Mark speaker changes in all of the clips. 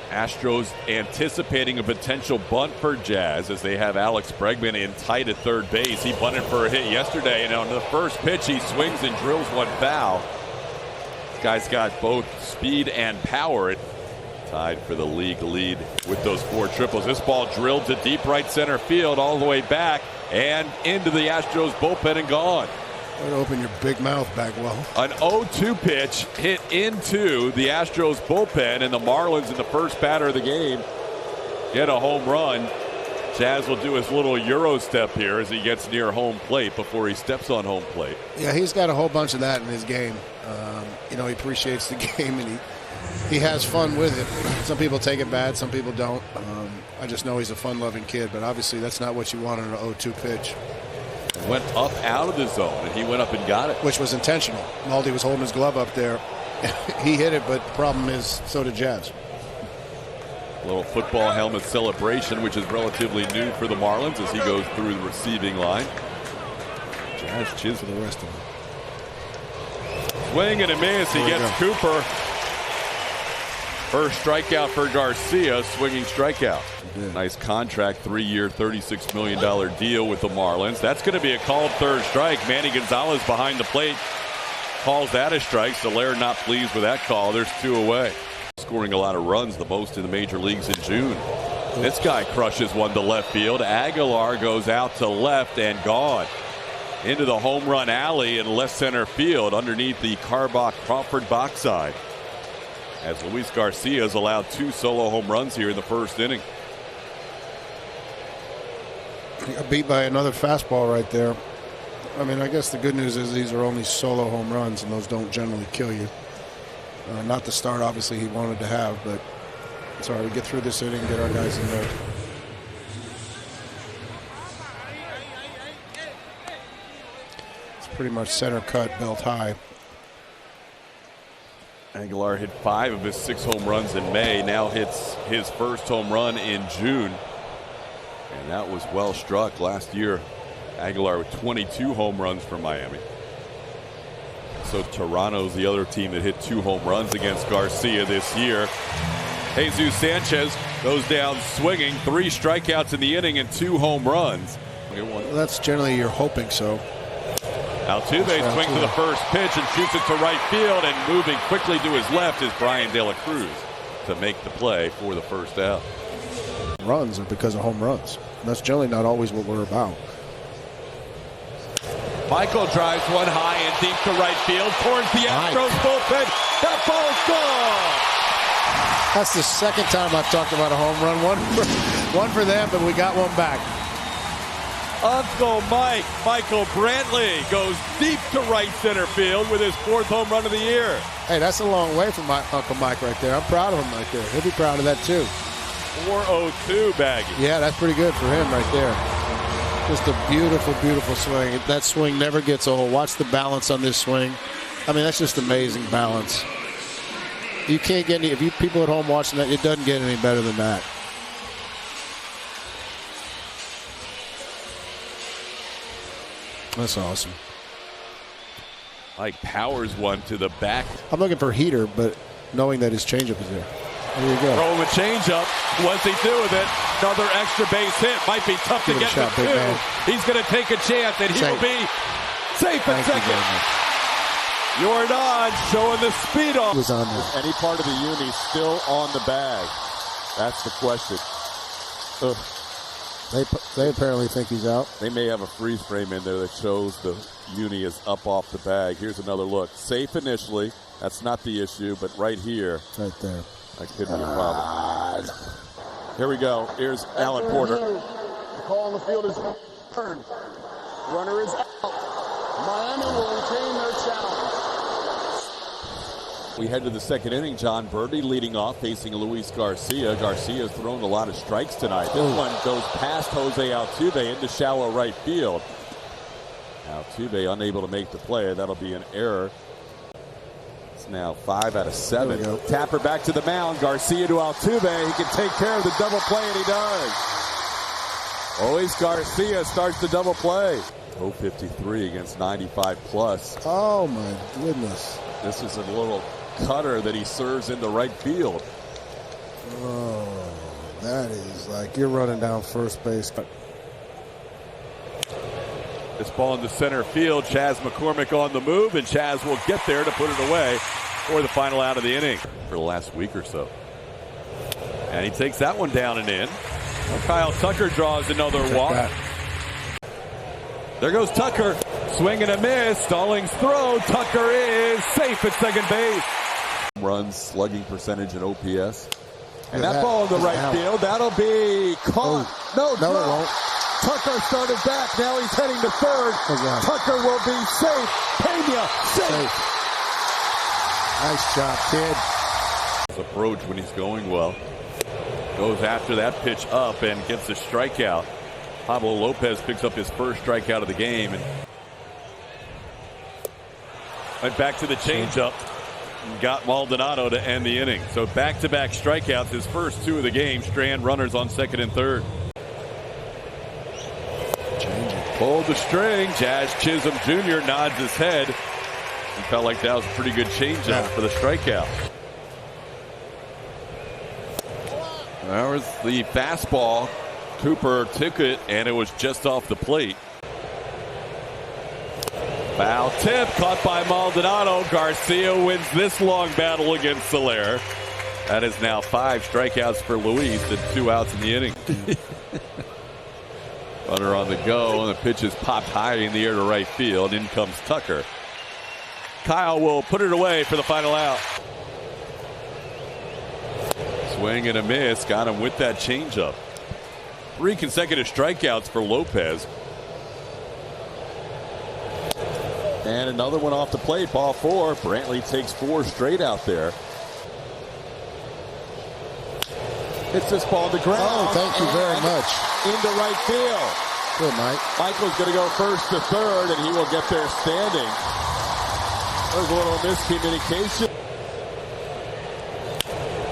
Speaker 1: Astros anticipating a potential bunt for Jazz as they have Alex Bregman in tight at third base. He bunted for a hit yesterday, and on the first pitch he swings and drills one foul. This guy's got both speed and power. Tied for the league lead with those 4 triples. This ball drilled to deep right center field, all the way back and into the Astros bullpen and gone.
Speaker 2: Way to open your big mouth, Bagwell.
Speaker 1: An 0-2 pitch hit into the Astros bullpen, and the Marlins, in the first batter of the game, get a home run. Jazz will do his little Euro step here as he gets near home plate before he steps on home plate.
Speaker 2: Yeah, he's got a whole bunch of that in his game. He appreciates the game, and he has fun with it. Some people take it bad, some people don't. I just know he's a fun-loving kid, but obviously that's not what you want in an 0-2 pitch.
Speaker 1: Went up out of the zone, and he went up and got it.
Speaker 2: Which was intentional. Maldi was holding his glove up there. He hit it, but the problem is so did Jazz.
Speaker 1: Little football helmet celebration, which is relatively new for the Marlins as he goes through the receiving line. Jazz Chisholm.
Speaker 2: The rest of them.
Speaker 1: Swing and a miss. He gets Cooper. First strikeout for Garcia, swinging strikeout. Nice contract, 3-year, $36 million deal with the Marlins. That's going to be a called third strike. Manny Gonzalez behind the plate calls that a strike. Soler not pleased with that call. There's 2 away. Scoring a lot of runs, the most in the major leagues in June. This guy crushes one to left field. Aguilar goes out to left and gone. Into the home run alley in left center field underneath the Crawford box side. As Luis Garcia has allowed 2 solo home runs here in the first inning.
Speaker 2: He got beat by another fastball right there. I mean, I guess the good news is these are only solo home runs, and those don't generally kill you. Not the start, obviously, he wanted to have, but it's all right. We get through this inning and get our guys in there. It's pretty much center cut, belt high.
Speaker 1: Aguilar hit 5 of his 6 home runs in May. Now hits his first home run in June. And that was well struck last year. Aguilar with 22 home runs for Miami. So Toronto's the other team that hit 2 home runs against Garcia this year. Jesus Sanchez goes down swinging. 3 strikeouts in the inning and 2 home runs.
Speaker 2: Well, that's generally you're hoping so.
Speaker 1: Altuve swings to the first pitch and shoots it to right field, and moving quickly to his left is Brian De La Cruz to make the play for the first out.
Speaker 2: Runs are because of home runs. That's generally not always what we're about.
Speaker 1: Michael drives one high and deep to right field towards the Astros bullpen. That ball's gone.
Speaker 2: That's the second time I've talked about a home run. One for them, but we got one back.
Speaker 1: Uncle Mike, Michael Brantley, goes deep to right center field with his 4th home run of the year.
Speaker 2: Hey, that's a long way from my Uncle Mike right there. I'm proud of him right there. He'll be proud of that too.
Speaker 1: 402 Baggy.
Speaker 2: Yeah, that's pretty good for him right there. Just a beautiful, beautiful swing. That swing never gets old. Watch the balance on this swing. I mean, that's just amazing balance. You can't get any, if you people at home watching that, it doesn't get any better than that. That's awesome.
Speaker 1: Mike powers one to the back.
Speaker 2: I'm looking for heater, but knowing that his changeup is there. There you go.
Speaker 1: Throwing a changeup. What's he do with it? Another extra base hit. Might be tough to get to 2. He's going to take a chance, and he will be safe at second. Jordan showing the speed on.
Speaker 2: Was on there.
Speaker 1: Any part of the uni still on the bag? That's the question. Ugh.
Speaker 2: They apparently think he's out.
Speaker 1: They may have a freeze frame in there that shows the uni is up off the bag. Here's another look. Safe initially. That's not the issue, but right here.
Speaker 2: Right there.
Speaker 1: That could be a problem. Here we go. Here's Alan Porter.
Speaker 3: The call on the field is turned. Runner is out. Miami will retain their challenge.
Speaker 1: We head to the second inning. John Birdie leading off, facing Luis Garcia. Garcia's thrown a lot of strikes tonight. This one goes past Jose Altuve into shallow right field. Altuve unable to make the play. That'll be an error. It's now 5 out of 7. Tapper back to the mound. Garcia to Altuve. He can take care of the double play, and he does. Luis Garcia starts the double play. 053 against 95 plus.
Speaker 2: Oh my goodness.
Speaker 1: This is a little cutter that he serves into right field.
Speaker 2: Oh, that is like you're running down first base.
Speaker 1: This ball in the center field. Chas McCormick on the move, and Chas will get there to put it away for the final out of the inning for the last week or so. And he takes that one down and in. Well, Kyle Tucker draws another walk. There goes Tucker. Swing and a miss. Stallings throw. Tucker is safe at second base. Runs, slugging percentage, and OPS. And that ball in the right field. That'll be caught. No,
Speaker 2: it won't.
Speaker 1: Tucker started back. Now he's heading to third. Tucker will be safe. Pena safe.
Speaker 2: Nice job, kid.
Speaker 1: His approach when he's going well. Goes after that pitch up and gets a strikeout. Pablo Lopez picks up his first strikeout of the game and went back to the changeup and got Maldonado to end the inning. So back-to-back strikeouts, his first two of the game. Strand runners on second and third. Pulled the string. Jazz Chisholm Jr. nods his head. He felt like that was a pretty good changeup for the strikeout. That was the fastball. Cooper took it, and it was just off the plate. Foul tip caught by Maldonado. Garcia wins this long battle against Soler. That is now 5 strikeouts for Luis and 2 outs in the inning. Runner on the go, and the pitch is popped high in the air to right field. In comes Tucker. Kyle will put it away for the final out. Swing and a miss. Got him with that changeup. 3 consecutive strikeouts for Lopez. And another one off the plate. Ball 4. Brantley takes 4 straight out there. Hits this ball to ground.
Speaker 2: Oh, thank you very much.
Speaker 1: Into right field.
Speaker 2: Good, Mike.
Speaker 1: Michael's going to go first to third, and he will get there standing. There's a little miscommunication.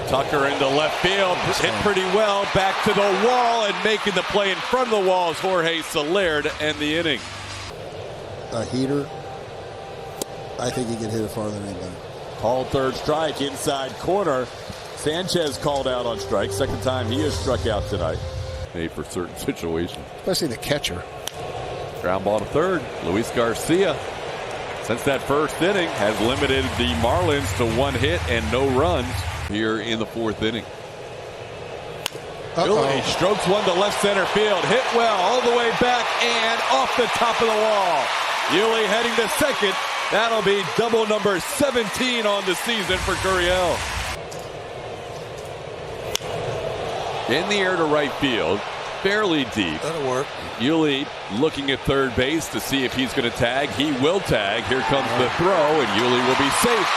Speaker 1: Tucker into left field. Hit pretty well. Back to the wall, and making the play in front of the wall is Jorge Soler to end the inning.
Speaker 2: A heater. I think he can hit it farther than anybody.
Speaker 1: Called third strike, inside corner. Sanchez called out on strike. Second time he has struck out tonight. Made for certain situations.
Speaker 2: Especially the catcher.
Speaker 1: Ground ball to third. Luis Garcia, since that first inning, has limited the Marlins to 1 hit and no runs here in the 4th inning. Yuli strokes one to left center field. Hit well all the way back and off the top of the wall. Yuli heading to second. That'll be double number 17 on the season for Gurriel. In the air to right field, fairly deep.
Speaker 2: That'll work.
Speaker 1: Yuli looking at third base to see if he's going to tag. He will tag. Here comes the throw, and Yuli will be safe.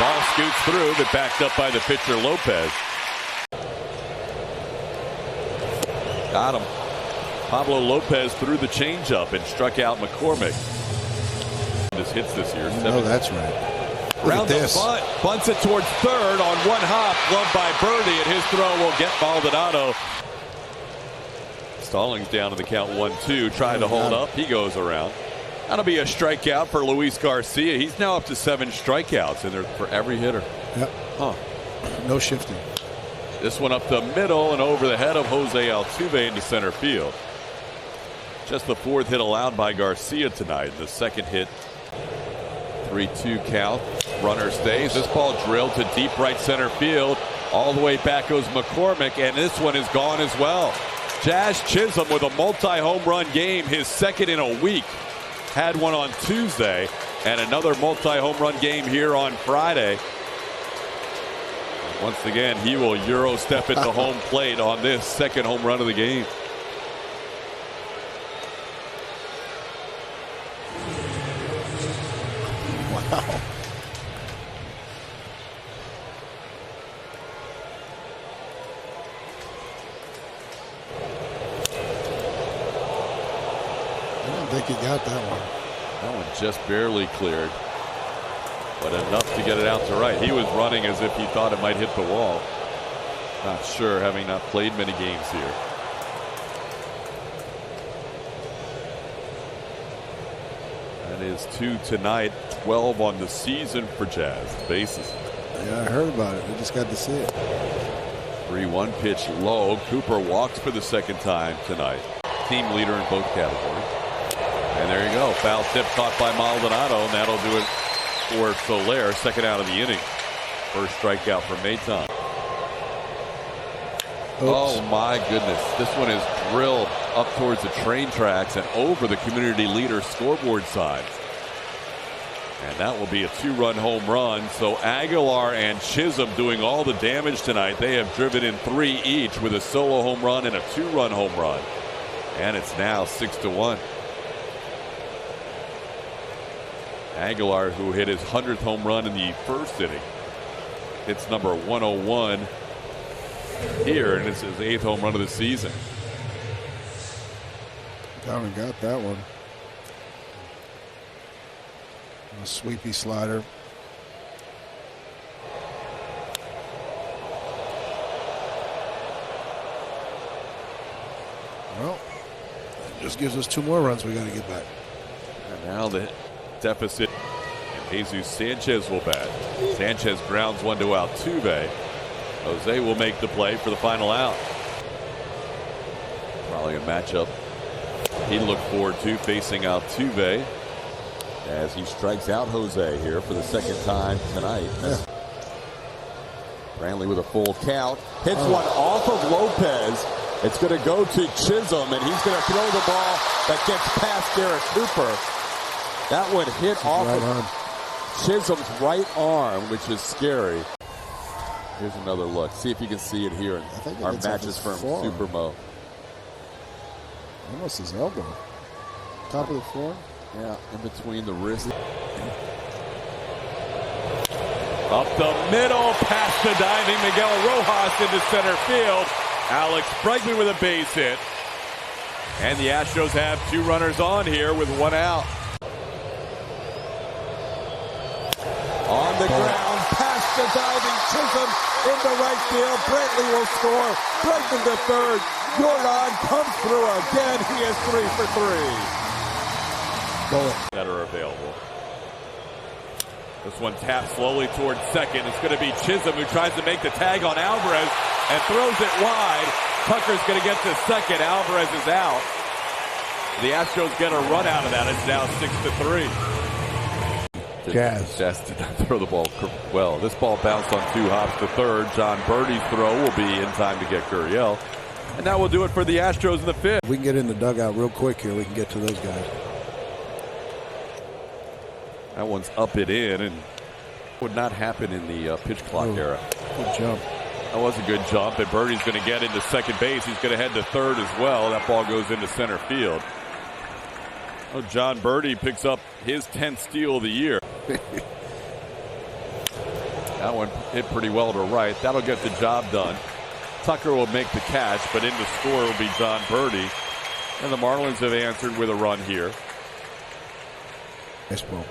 Speaker 1: Ball scoots through, but backed up by the pitcher Lopez. Got him. Pablo Lopez threw the changeup and struck out McCormick. His hits this year.
Speaker 2: Oh, that's right.
Speaker 1: Round the bunt, bunts it towards third on one hop, gloved by Birdie, and his throw will get Maldonado. Stallings down to the count 1-2, trying to hold up. He goes around. That'll be a strikeout for Luis Garcia. He's now up to 7 strikeouts, and they're for every hitter.
Speaker 2: Yep.
Speaker 1: Huh.
Speaker 2: No shifting.
Speaker 1: This one up the middle and over the head of Jose Altuve into center field. Just the 4th hit allowed by Garcia tonight. The 2nd hit. 3-2 count. Runner stays. This ball drilled to deep right center field. All the way back goes McCormick, and this one is gone as well. Jazz Chisholm with a multi-home run game, his 2nd in a week. Had one on Tuesday, and another multi-home run game here on Friday. Once again, he will Euro step at the home plate on this 2nd home run of the game.
Speaker 2: Wow. I don't think he got that one.
Speaker 1: That one just barely cleared, but enough to get it out to right. He was running as if he thought it might hit the wall. Not sure, having not played many games here. That is 2 tonight, 12 on the season for Jazz. Bases.
Speaker 2: Yeah, I heard about it. We just got to see it.
Speaker 1: 3-1 pitch low. Cooper walks for the second time tonight. Team leader in both categories. And there you go. Foul tip caught by Maldonado, and that'll do it for Soler. Second out of the inning. First strikeout for Maton. Oh my goodness. This one is drilled up towards the train tracks and over the community leader scoreboard side. And that will be a 2-run home run. So Aguilar and Chisholm doing all the damage tonight. They have driven in 3 each with a solo home run and a 2-run home run. And it's now 6-1. Aguilar, who hit his 100th home run in the first inning, hits number 101 here, and it's his 8th home run of the season.
Speaker 2: Down and got that one. A sweepy slider. Well, that just gives us 2 more runs we got to get back.
Speaker 1: And now the deficit, and Jesus Sanchez will bat. Sanchez grounds one to Altuve. Jose will make the play for the final out. Probably a matchup he'd look forward to, facing Altuve as he strikes out Jose here for the second time tonight. Yeah. Brantley with a full count. Hits one off of Lopez. It's going to go to Chisholm, and he's going to throw the ball that gets past Derek Cooper. That one hit off of Chisholm's right arm, which is scary. Here's another look. See if you can see it here in our matches from Supermo.
Speaker 2: Almost his elbow. Top of the floor.
Speaker 1: Yeah, in between the wrist. Up the middle, past the diving Miguel Rojas into center field. Alex Bregman with a base hit. And the Astros have 2 runners on here with 1 out. On the ground, past the diving Chisholm into right field. Brantley will score. Bregman to third. Jordan comes through again. He is 3 for 3. That are available. This one taps slowly towards second. It's going to be Chisholm, who tries to make the tag on Alvarez and throws it wide. Tucker's going to get to second. Alvarez is out. The Astros get a run out of that. It's now 6-3. Jazz did not throw the ball well. This ball bounced on 2 hops to third. John Birdie's throw will be in time to get Gurriel. And that will do it for the Astros in the 5th.
Speaker 2: If we can get in the dugout real quick here, we can get to those guys.
Speaker 1: That one's up and in, and would not happen in the pitch clock era.
Speaker 2: Good jump.
Speaker 1: That was a good jump, and Birdie's going to get into second base. He's going to head to third as well. That ball goes into center field. Oh, John Birdie picks up his 10th steal of the year. That one hit pretty well to right. That'll get the job done. Tucker will make the catch, but in to score will be John Birdie. And the Marlins have answered with a run here.
Speaker 2: Nice ball.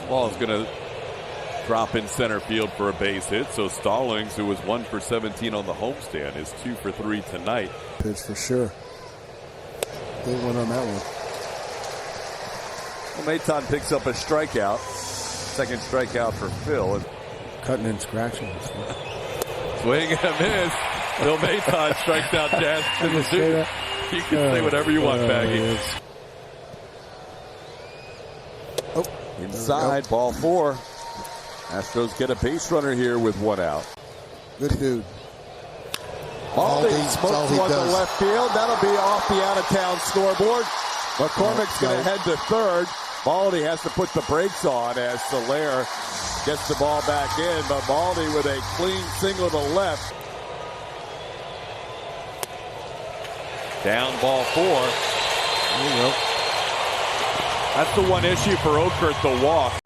Speaker 1: Ball is going to drop in center field for a base hit. So Stallings, who was 1 for 17 on the homestand, is 2 for 3 tonight.
Speaker 2: Pitch for sure. They went on that one.
Speaker 1: Well, Maton picks up a strikeout. Second strikeout for Phil.
Speaker 2: Cutting and scratching.
Speaker 1: Swing and a miss. Phil Maton strikes out Jazz. You can say whatever you want, Baggy. Inside, ball 4. Astros get a base runner here with 1 out.
Speaker 2: Good dude.
Speaker 1: Maldi smokes one to left field. That'll be off the out-of-town scoreboard. McCormick's going to head to third. Maldi has to put the brakes on as Soler gets the ball back in, but Maldi with a clean single to left. Down ball 4.
Speaker 2: There you go.
Speaker 1: That's the one issue for Okert, the walk.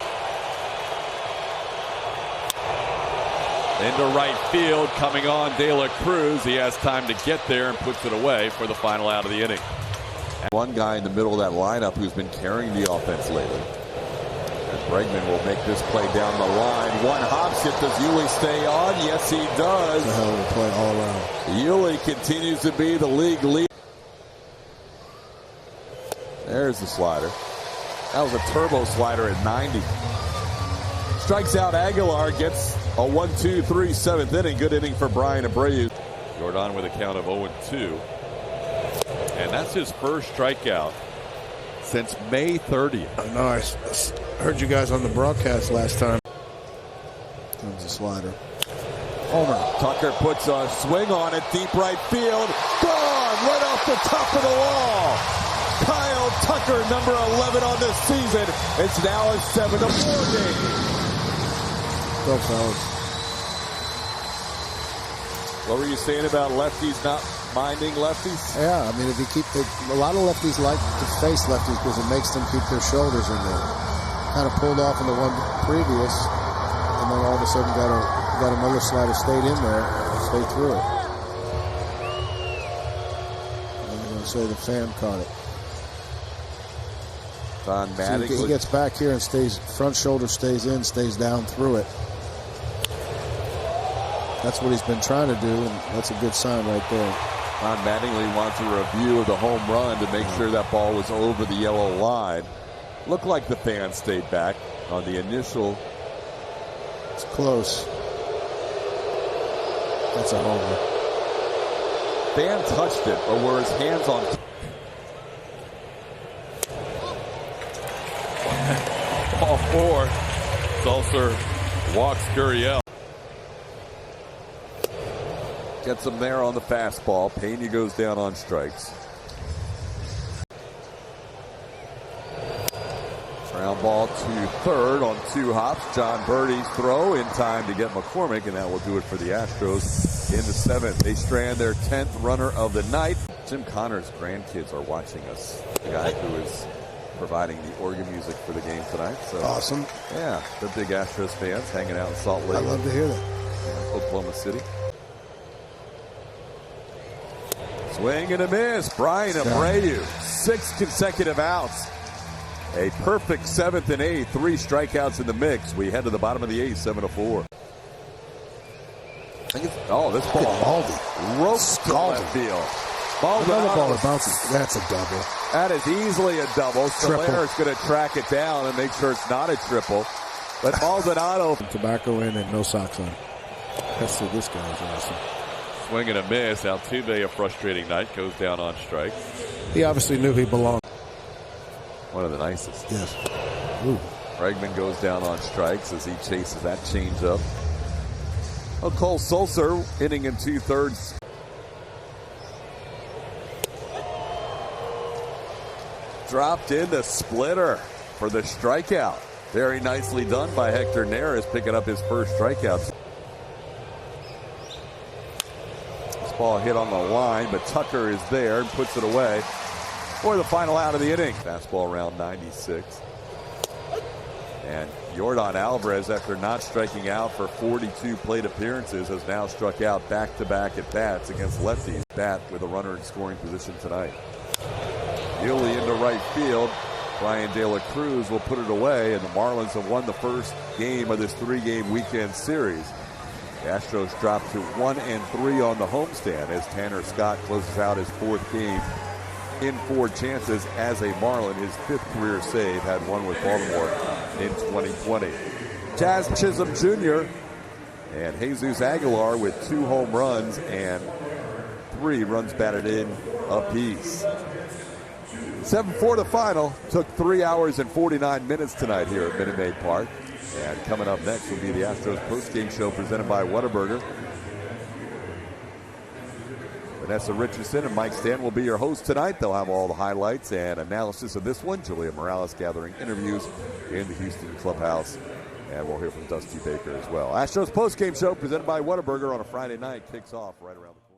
Speaker 1: Into right field, coming on De La Cruz. He has time to get there and puts it away for the final out of the inning. One guy in the middle of that lineup who's been carrying the offense lately. And Bregman will make this play down the line. One hop skip. Does Yuli stay on? Yes, he does.
Speaker 2: That's a hell of a play all around.
Speaker 1: Yuli continues to be the league leader. There's the slider. That was a turbo slider at 90. Strikes out Aguilar, gets A 1-2-3 7th inning. Good inning for Bryan Abreu. Jordan with a count of 0-2. And that's his first strikeout since May 30th.
Speaker 2: I know. I heard you guys on the broadcast last time. Comes a slider. Homer.
Speaker 1: Tucker puts a swing on it, deep right field. Gone! Right off the top of the wall. Kyle Tucker, number 11 on this season. It's now a 7-4 game.
Speaker 2: Go, fellas.
Speaker 1: What were you saying about lefties not minding lefties?
Speaker 2: Yeah, I mean, if you keep a lot of lefties like to face lefties because it makes them keep their shoulders in there. Kind of pulled off in the one previous, and then all of a sudden got another slider, stayed in there, stayed through it. I'm going to say the fan caught it.
Speaker 1: Don Maddox.
Speaker 2: So he gets back here and stays, front shoulder stays in, stays down through it. That's what he's been trying to do, and that's a good sign right there.
Speaker 1: Ron Mattingly wants a review of the home run to make sure that ball was over the yellow line. Looked like the fan stayed back on the initial.
Speaker 2: It's close. That's a homer.
Speaker 1: Fan touched it, or were his hands on? Ball 4. Sulser walks Gurriel. Gets him there on the fastball. Pena goes down on strikes. Ground ball to third on 2 hops. John Birdie's throw in time to get McCormick, and that will do it for the Astros in the 7th. They strand their 10th runner of the night. Jim Connor's grandkids are watching us. The guy who is providing the organ music for the game tonight. So
Speaker 2: awesome.
Speaker 1: Yeah, the big Astros fans hanging out in Salt Lake.
Speaker 2: I love to hear that.
Speaker 1: Oklahoma City. Swing and a miss. Bryan Abreu, 6 consecutive outs. A perfect 7th and 8th. 3 strikeouts in the mix. We head to the bottom of the 8th, 7-4. This ball ropes to left field.
Speaker 2: Another ball that bounces. That's a double.
Speaker 1: That is easily a double. Solaire's going to track it down and make sure it's not a triple. But Maldonado.
Speaker 2: Tobacco in and no socks on. That's what this guy's awesome.
Speaker 1: Swing and a miss. Altuve, a frustrating night, goes down on strike.
Speaker 2: He obviously knew he belonged.
Speaker 1: One of the nicest.
Speaker 2: Yes. Ooh.
Speaker 1: Bregman goes down on strikes as he chases that changeup. Cole Sulser, inning in 2/3. Dropped in the splitter for the strikeout. Very nicely done by Hector Neris, picking up his first strikeout. Ball hit on the line, but Tucker is there and puts it away for the final out of the inning. Fastball around 96. And Yordan Alvarez, after not striking out for 42 plate appearances, has now struck out back-to-back at bats against lefties. Bat with a runner in scoring position tonight. Nearly into right field. Brian De La Cruz will put it away, and the Marlins have won the first game of this 3-game weekend series. The Astros dropped to 1-3 on the homestand as Tanner Scott closes out his 4th game in 4 chances as a Marlin. His 5th career save, had one with Baltimore in 2020. Jazz Chisholm Jr. and Jesus Aguilar with 2 home runs and 3 runs batted in apiece. 7-4 the final. Took 3 hours and 49 minutes tonight here at Minute Maid Park. And coming up next will be the Astros postgame show presented by Whataburger. Vanessa Richardson and Mike Stanton will be your hosts tonight. They'll have all the highlights and analysis of this one. Julia Morales gathering interviews in the Houston clubhouse. And we'll hear from Dusty Baker as well. Astros postgame show presented by Whataburger on a Friday night kicks off right around the corner.